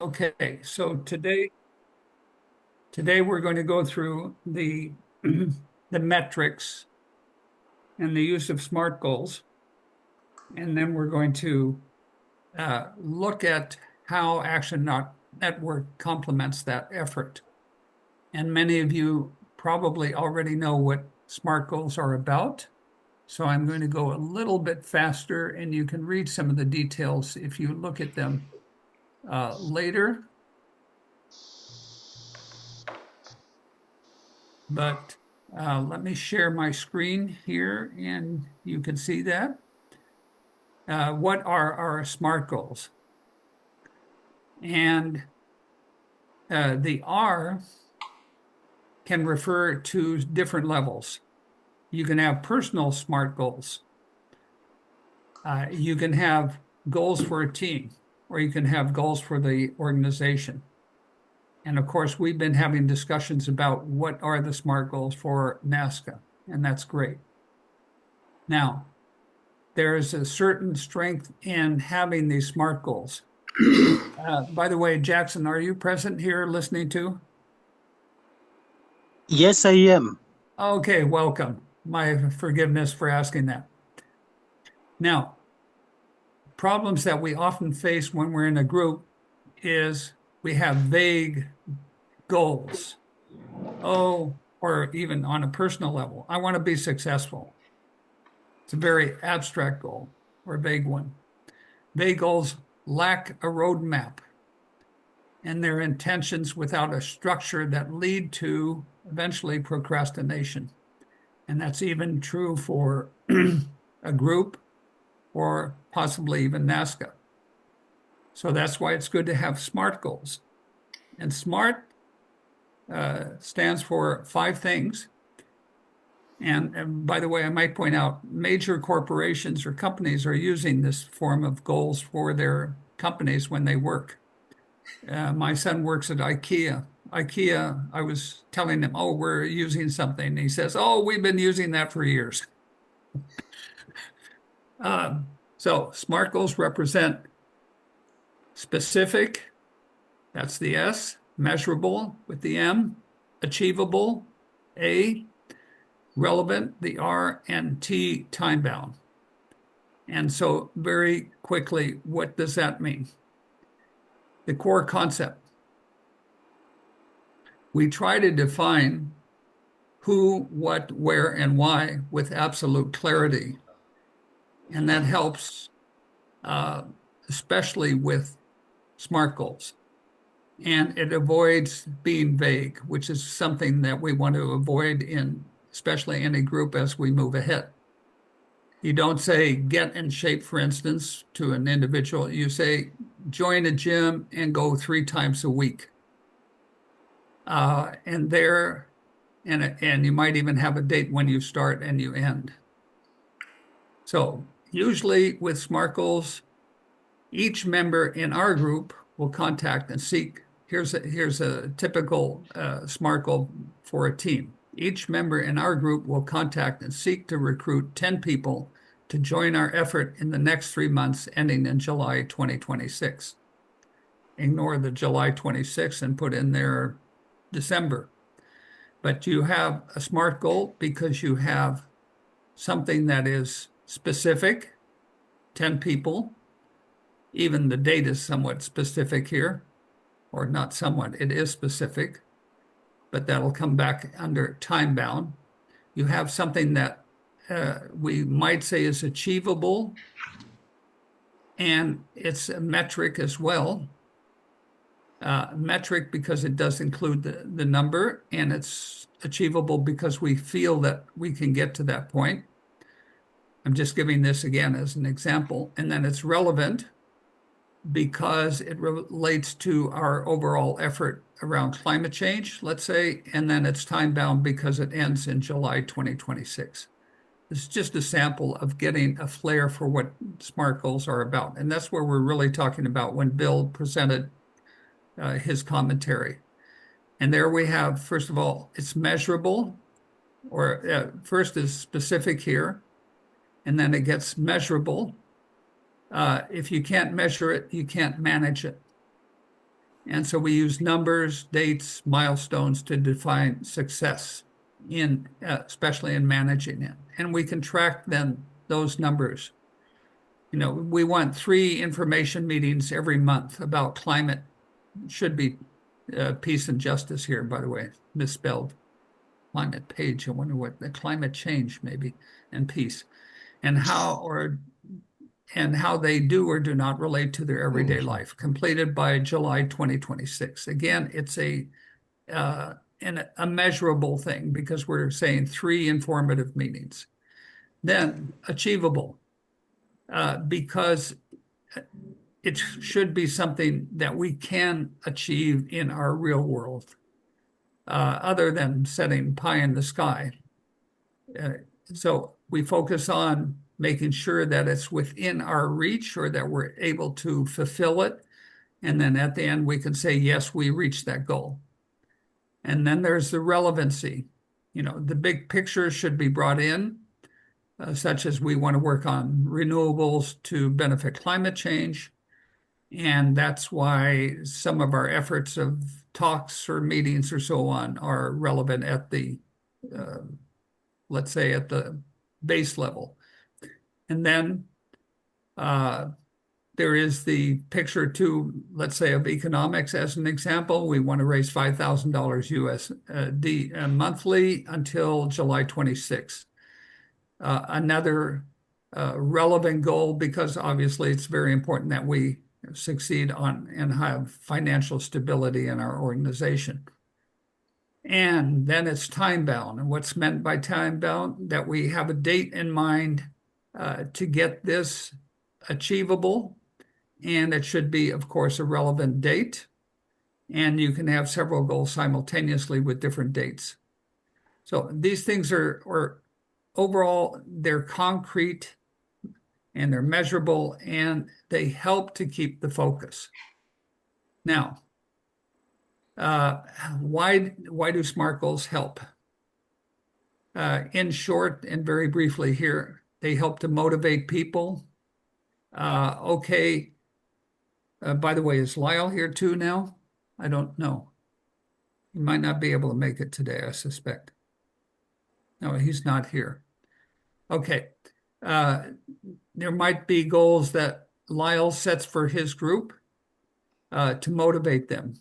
Okay, so today we're going to go through the the metrics and the use of SMART goals, and then we're going to look at how Action Network complements that effort. And many of you probably already know what SMART goals are about, so I'm going to go a little bit faster, and you can read some of the details if you look at them later. But let me share my screen here and you can see that. What are our SMART goals? And the R can refer to different levels. You can have personal SMART goals. You can have goals for a team, or you can have goals for the organization. And of course, we've been having discussions about what are the SMART goals for NASCA, and that's great. Now, there is a certain strength in having these SMART goals. By the way, Jackson, are you present here listening to? Yes, I am. Okay, welcome. My forgiveness for asking that. Now, problems that we often face when we're in a group is we have vague goals. Oh, or even on a personal level, I want to be successful. It's a very abstract goal or a vague one. Vague goals lack a roadmap and their intentions without a structure that lead to eventually procrastination. And that's even true for a group or possibly even NASCA. So that's why it's good to have SMART goals. And SMART stands for 5 things. And by the way, I might point out major corporations or companies are using this form of goals for their companies when they work. My son works at IKEA. IKEA, I was telling him, oh, we're using something. And he says, oh, we've been using that for years. So SMART goals represent specific, that's the S, measurable with the M, achievable, A, relevant, the R, and T, time bound. And so very quickly, what does that mean? The core concept. We try to define who, what, where, and why with absolute clarity. And that helps, especially with SMART goals. And it avoids being vague, which is something that we want to avoid in especially in a group as we move ahead. You don't say get in shape, for instance, to an individual. You say join a gym and go 3 times a week. And there, and you might even have a date when you start and you end. So usually with SMART goals, each member in our group will contact and seek. Here's a typical SMART goal for a team. Each member in our group will contact and seek to recruit 10 people to join our effort in the next 3 months, ending in July 2026. Ignore the July 26th and put in there December. But you have a SMART goal because you have something that is specific, 10 people. Even the date is somewhat specific here, or not somewhat, it is specific, but that'll come back under time bound. You have something that we might say is achievable, and it's a metric as well. Metric because it does include the number, and it's achievable because we feel that we can get to that point. I'm just giving this again as an example. And then it's relevant because it relates to our overall effort around climate change, let's say, and then it's time bound because it ends in July 2026. This is just a sample of getting a flair for what SMART goals are about. And that's where we're really talking about when Bill presented his commentary. And there we have, first of all, it's measurable, or first is specific here, and then it gets measurable. If you can't measure it, you can't manage it. And so we use numbers, dates, milestones to define success in, especially in managing it. And we can track then those numbers. You know, we want 3 information meetings every month about climate. Should be peace and justice here, by the way, misspelled. Climate page. I wonder what the climate change maybe, and peace, and how they do or do not relate to their everyday life, completed by July 2026. Again, it's a measurable thing because we're saying 3 informative meetings. Then achievable, because it should be something that we can achieve in our real world, other than setting pie in the sky. So we focus on making sure that it's within our reach or that we're able to fulfill it. And then at the end, we can say, yes, we reached that goal. And then there's the relevancy. You know, the big picture should be brought in, such as we want to work on renewables to benefit climate change. And that's why some of our efforts of talks or meetings or so on are relevant at the, let's say, at the base level. And then there is the picture too, let's say, of economics as an example. We want to raise $5,000 USD monthly until July 26th. Another relevant goal, because obviously it's very important that we succeed on and have financial stability in our organization. And then it's time bound. And what's meant by time bound? That we have a date in mind to get this achievable. And it should be, of course, a relevant date. And you can have several goals simultaneously with different dates. So these things are overall, they're concrete and they're measurable and they help to keep the focus. Now, why do SMART goals help? In short and very briefly here, they help to motivate people. Okay. By the way, is Lyle here too now? I don't know. He might not be able to make it today, I suspect. No, he's not here. Okay. There might be goals that Lyle sets for his group to motivate them.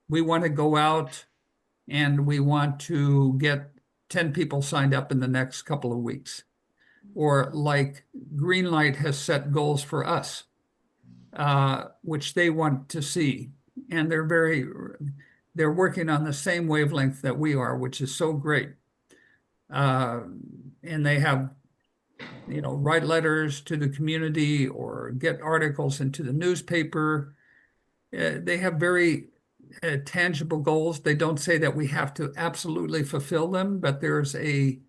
We want to go out and we want to get 10 people signed up in the next couple of weeks. Or like Greenlight has set goals for us, which they want to see. And they're working on the same wavelength that we are, which is so great. And they have, you know, write letters to the community or get articles into the newspaper. They have very tangible goals. They don't say that we have to absolutely fulfill them, but there's an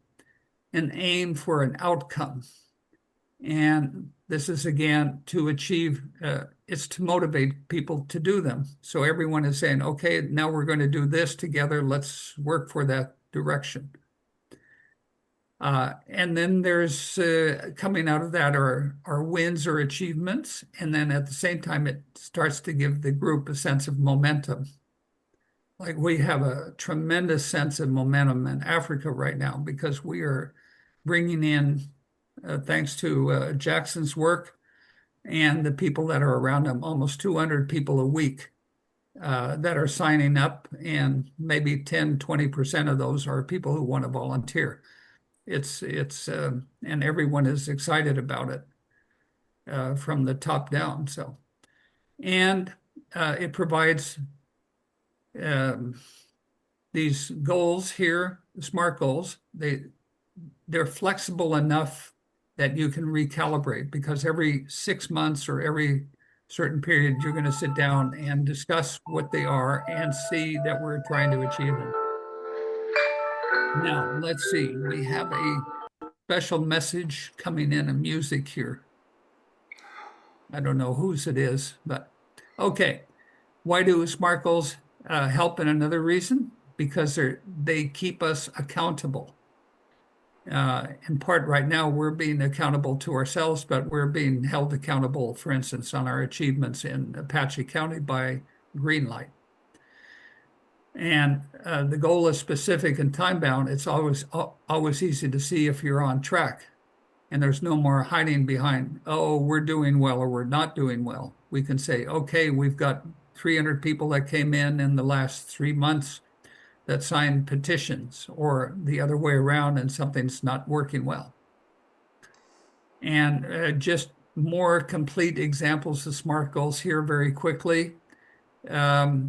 aim for an outcome. And this is, again, to achieve, it's to motivate people to do them. So everyone is saying, okay, now we're going to do this together. Let's work for that direction. And then there's coming out of that are wins or achievements. And then at the same time, it starts to give the group a sense of momentum. Like we have a tremendous sense of momentum in Africa right now because we are bringing in, thanks to Jackson's work and the people that are around him, almost 200 people a week that are signing up. And maybe 10, 20% of those are people who want to volunteer. And everyone is excited about it from the top down. So, and it provides these goals here, SMART goals. They're flexible enough that you can recalibrate because every 6 months or every certain period, you're going to sit down and discuss what they are and see that we're trying to achieve them. Now, let's see. We have a special message coming in, a music here. I don't know whose it is, but okay. Why do SMART goals help in another reason? Because they keep us accountable. In part, right now, we're being accountable to ourselves, but we're being held accountable, for instance, on our achievements in Apache County by Greenlight. And the goal is specific and time bound. It's always easy to see if you're on track. And there's no more hiding behind, oh, we're doing well or we're not doing well. We can say, okay, we've got 300 people that came in the last 3 months that signed petitions, or the other way around, and something's not working well. And just more complete examples of SMART goals here very quickly. I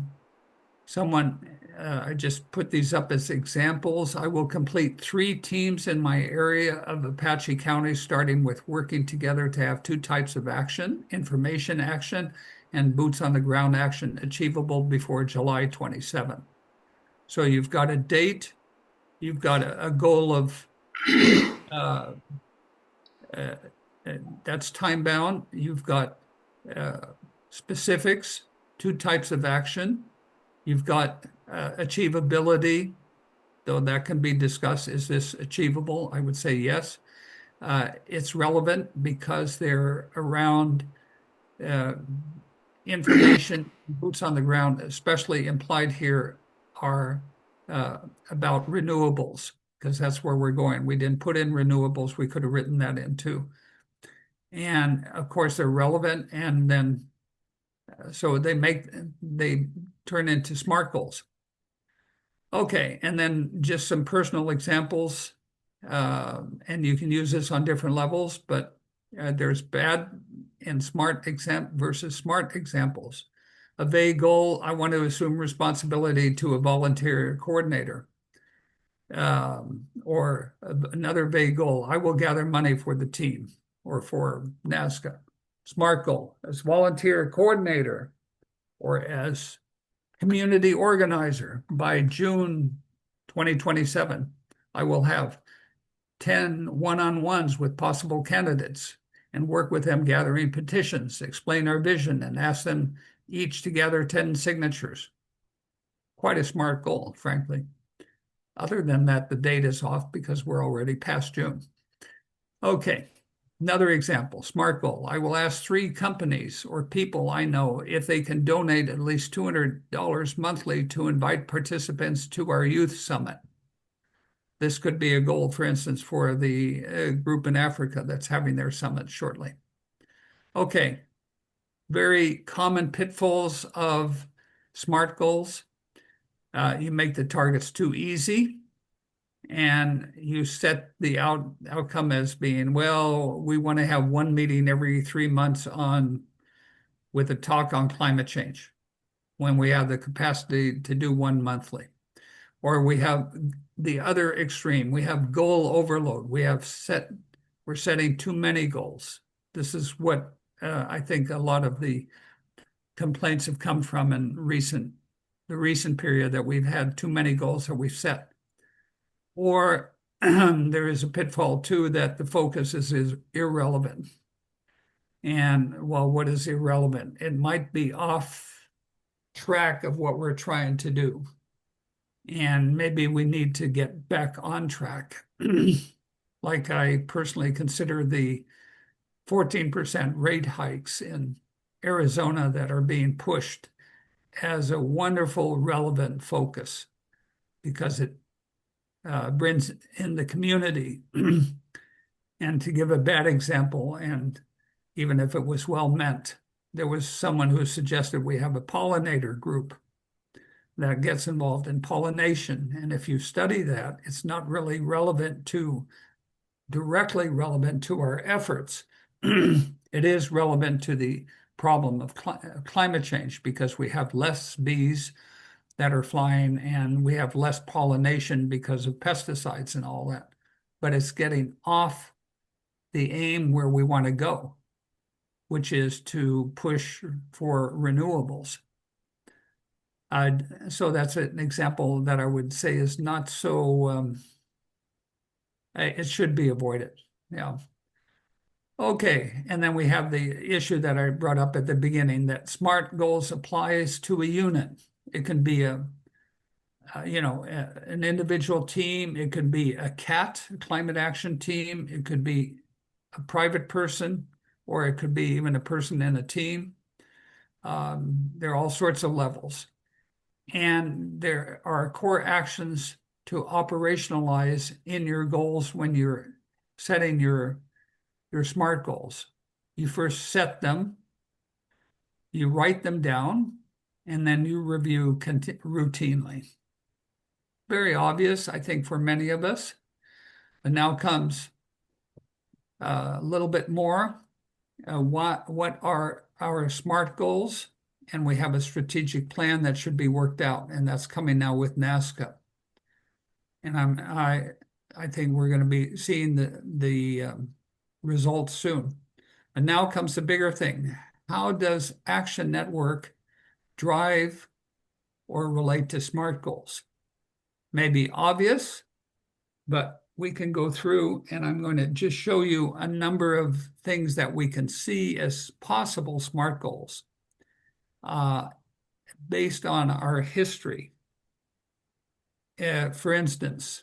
just put these up as examples. I will complete 3 teams in my area of Apache County, starting with working together to have 2 types of action, information action and boots on the ground action, achievable before July 27. So you've got a date, you've got a goal of uh, that's time bound. You've got specifics, 2 types of action. You've got achievability, though that can be discussed. Is this achievable? I would say yes. It's relevant because they're around information, boots on the ground, especially implied here, are about renewables, because that's where we're going. We didn't put in renewables. We could have written that in too. And of course, they're relevant. And then, so they turn into SMART goals. Okay, and then just some personal examples, and you can use this on different levels, but there's bad and smart versus smart examples. A vague goal, I want to assume responsibility to a volunteer coordinator. Or another vague goal, I will gather money for the team or for NASCA. SMART goal, as volunteer coordinator or as community organizer, by June 2027, I will have 10 one-on-ones with possible candidates and work with them gathering petitions, explain our vision, and ask them each to gather 10 signatures. Quite a smart goal, frankly. Other than that, the date is off because we're already past June. Okay. Another example, SMART goal. I will ask 3 companies or people I know if they can donate at least $200 monthly to invite participants to our youth summit. This could be a goal, for instance, for the group in Africa that's having their summit shortly. Okay, very common pitfalls of SMART goals. You make the targets too easy, and you set the outcome as being, well, we want to have 1 meeting every 3 months with a talk on climate change, when we have the capacity to do 1 monthly. Or we have the other extreme. We have goal overload. We're setting too many goals. This is what I think a lot of the complaints have come from in the recent period, that we've had too many goals that we've set. Or there is a pitfall too, that the focus is irrelevant. And well, what is irrelevant? It might be off track of what we're trying to do. And maybe we need to get back on track. Like I personally consider the 14% rate hikes in Arizona that are being pushed as a wonderful, relevant focus, because it brings in the community. And to give a bad example, and even if it was well meant, there was someone who suggested we have a pollinator group that gets involved in pollination. And if you study that, it's not really directly relevant to our efforts. It is relevant to the problem of climate change, because we have less bees that are flying and we have less pollination because of pesticides and all that. But it's getting off the aim where we want to go, which is to push for renewables. So that's an example that I would say is not so, it should be avoided. Yeah. Okay, and then we have the issue that I brought up at the beginning, that SMART goals applies to a unit. It can be an individual team. It could be a CAT, a climate action team. It could be a private person, or it could be even a person in a team. There are all sorts of levels. And there are core actions to operationalize in your goals when you're setting your SMART goals. You first set them, you write them down, and then you review routinely. Very obvious, I think, for many of us. But now comes a little bit more. What are our SMART goals? And we have a strategic plan that should be worked out, and that's coming now with NASCA. And I think we're going to be seeing the results soon. And now comes the bigger thing. How does Action Network drive or relate to SMART goals? Maybe obvious, but we can go through, and I'm going to just show you a number of things that we can see as possible SMART goals based on our history. For instance,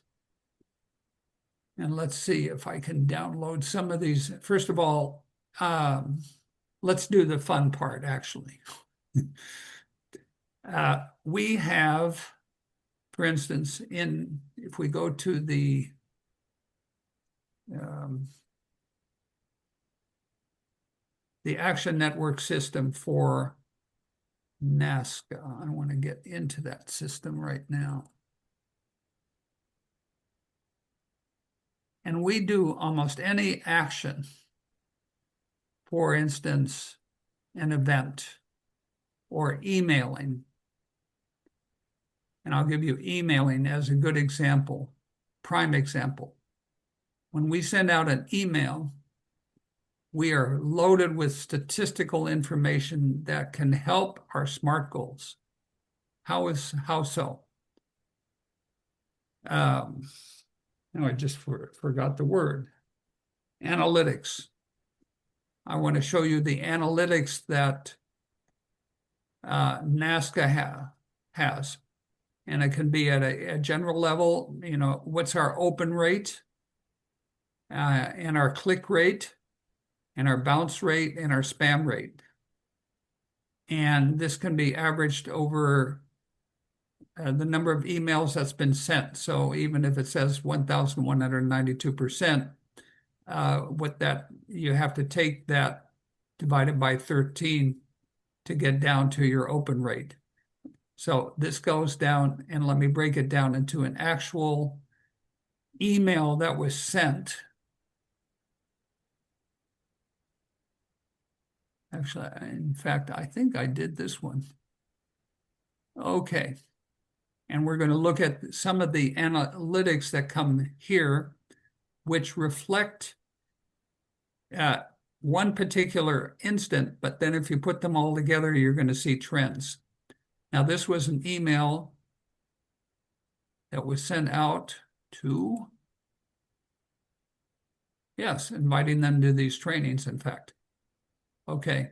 and let's see if I can download some of these. First of all, let's do the fun part, actually. We have, for instance, if we go to the Action Network system for NASCA. I want to get into that system right now. And we do almost any action, for instance, an event or emailing. And I'll give you emailing as a good example, prime example. When we send out an email, we are loaded with statistical information that can help our SMART goals. How so? No, I just forgot the word. Analytics. I want to show you the analytics that NASCA has. And it can be at a general level, what's our open rate and our click rate and our bounce rate and our spam rate. And this can be averaged over the number of emails that's been sent. So even if it says 1,192%, you have to take that divided by 13 to get down to your open rate. So this goes down, and let me break it down into an actual email that was sent. Actually, in fact, I think I did this one. Okay. And we're going to look at some of the analytics that come here, which reflect one particular instant, but then if you put them all together, you're going to see trends. Now, this was an email that was sent out to, yes, inviting them to these trainings, in fact. Okay.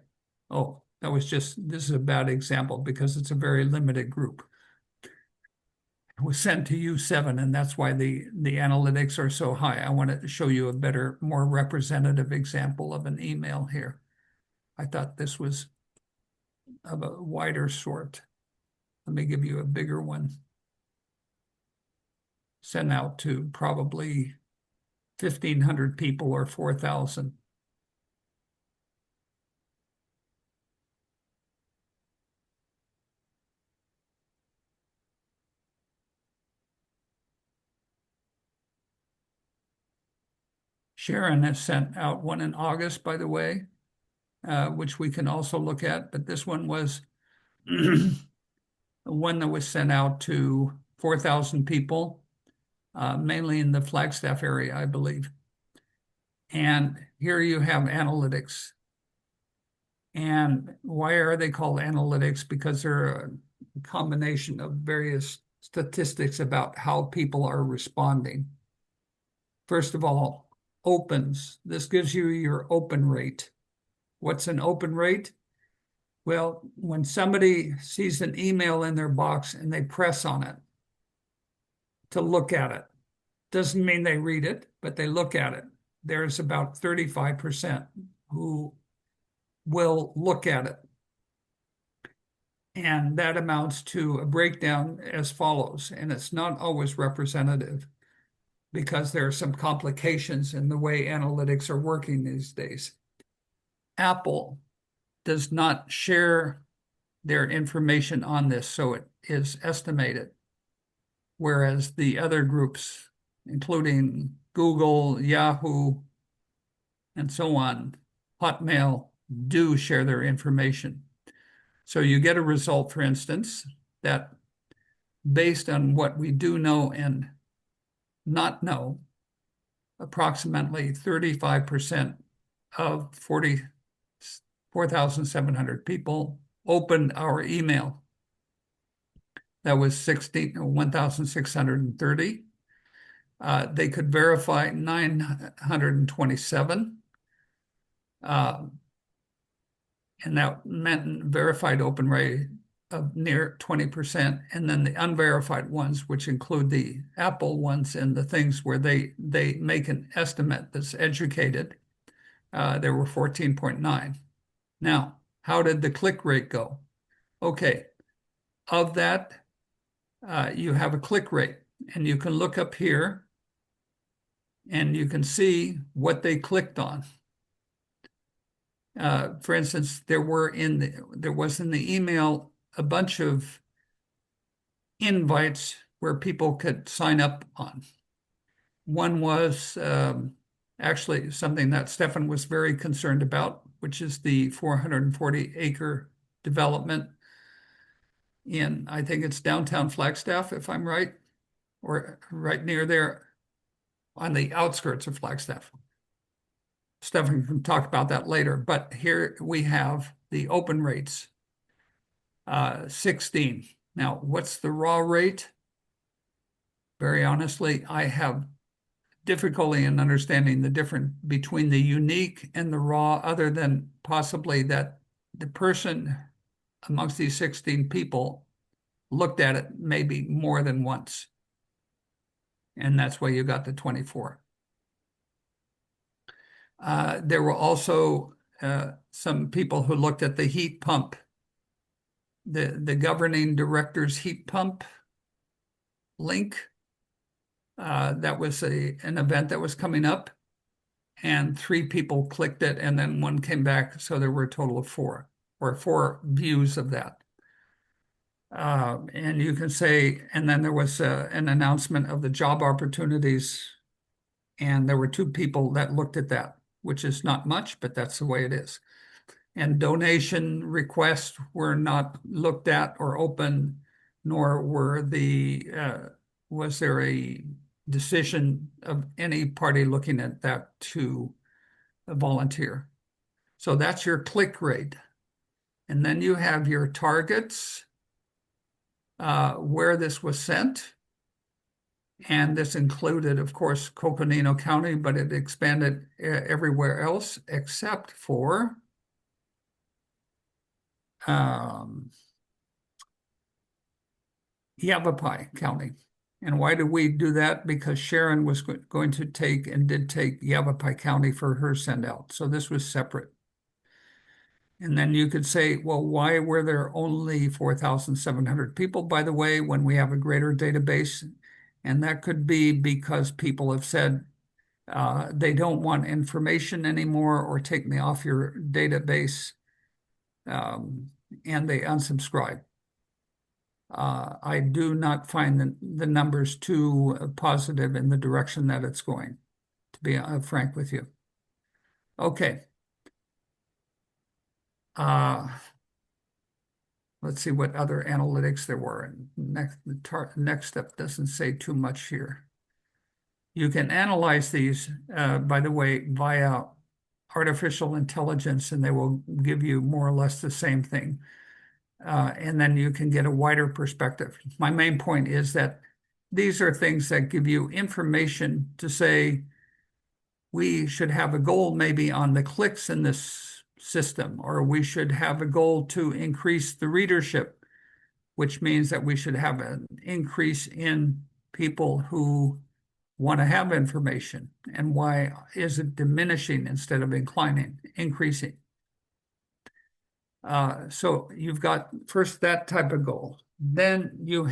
Oh, this is a bad example because it's a very limited group. It was sent to U7, and that's why the analytics are so high. I want to show you a better, more representative example of an email here. I thought this was of a wider sort. Let me give you a bigger one. Sent out to probably 1,500 people or 4,000. Sharon has sent out one in August, by the way, which we can also look at, but this one was one that was sent out to 4,000 people, mainly in the Flagstaff area, I believe. And here you have analytics. And why are they called analytics? Because they're a combination of various statistics about how people are responding. First of all, opens. This gives you your open rate. What's an open rate? Well, when somebody sees an email in their box and they press on it to look at it, doesn't mean they read it, but they look at it. There's about 35% who will look at it. And that amounts to a breakdown as follows, and it's not always representative because there are some complications in the way analytics are working these days. Apple does not share their information on this, so it is estimated. Whereas the other groups, including Google, Yahoo, and so on, Hotmail, do share their information. So you get a result, for instance, that based on what we do know and not know, approximately 35% of 44,700 people opened our email. That was 1,630. They could verify 927. And that meant verified open rate of near 20%. And then the unverified ones, which include the Apple ones and the things where they make an estimate that's educated, there were 14.9. Now, how did the click rate go? Okay, of that, you have a click rate, and you can look up here and you can see what they clicked on. For instance, there was in the email a bunch of invites where people could sign up on. One was actually something that Stefan was very concerned about, which is the 440-acre development in, I think it's downtown Flagstaff, if I'm right, or right near there on the outskirts of Flagstaff. Stefan can talk about that later, but here we have the open rates, 16. Now, what's the raw rate? Very honestly, I have difficulty in understanding the difference between the unique and the raw, other than possibly that the person amongst these 16 people looked at it maybe more than once. And that's why you got the 24. There were also some people who looked at the heat pump, the governing director's heat pump link. That was an event that was coming up, and 3 people clicked it, and then 1 came back. So there were a total of 4, or 4 views of that. And you can say, and then there was an announcement of the job opportunities, and there were 2 people that looked at that, which is not much, but that's the way it is. And donation requests were not looked at or open, nor was there a decision of any party looking at that to volunteer. So that's your click rate. And then you have your targets, where this was sent. And this included, of course, Coconino County, but it expanded everywhere else except for Yavapai County. And why did we do that? Because Sharon was going to take and did take Yavapai County for her send out. So this was separate. And then you could say, well, why were there only 4,700 people, by the way, when we have a greater database? And that could be because people have said they don't want information anymore, or take me off your database, and they unsubscribe. I do not find the numbers too positive in the direction that it's going, to be frank with you. Okay. Let's see what other analytics there were. The next step doesn't say too much here. You can analyze these, by the way, via artificial intelligence, and they will give you more or less the same thing. And then you can get a wider perspective. My main point is that these are things that give you information to say, we should have a goal maybe on the clicks in this system, or we should have a goal to increase the readership, which means that we should have an increase in people who want to have information. And why is it diminishing instead of increasing? So you've got first that type of goal. Then you